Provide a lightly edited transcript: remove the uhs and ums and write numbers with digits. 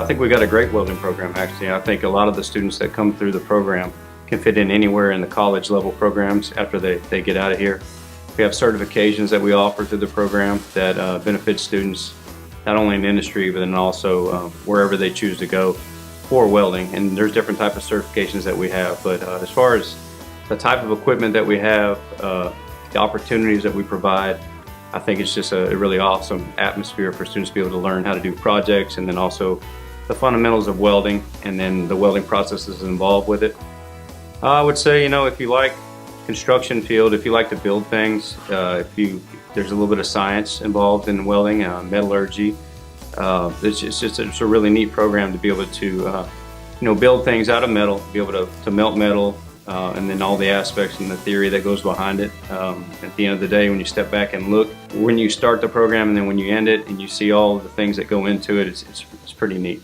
I think we got a great welding program, actually. I think a lot of the students that come through the program can fit in anywhere in the college level programs after they get out of here. We have certifications that we offer through the program that benefit students not only in the industry but then also wherever they choose to go for welding. And there's different types of certifications that we have. But as far as the type of equipment that we have, the opportunities that we provide, I think it's just a really awesome atmosphere for students to be able to learn how to do projects, and then also the fundamentals of welding and then the welding processes involved with it. I would say, if you like construction field, if you like to build things, there's a little bit of science involved in welding, metallurgy. It's a really neat program to be able to build things out of metal, be able to melt metal, and then all the aspects and the theory that goes behind it. At the end of the day, when you step back and look, when you start the program and then when you end it and you see all the things that go into it, it's pretty neat.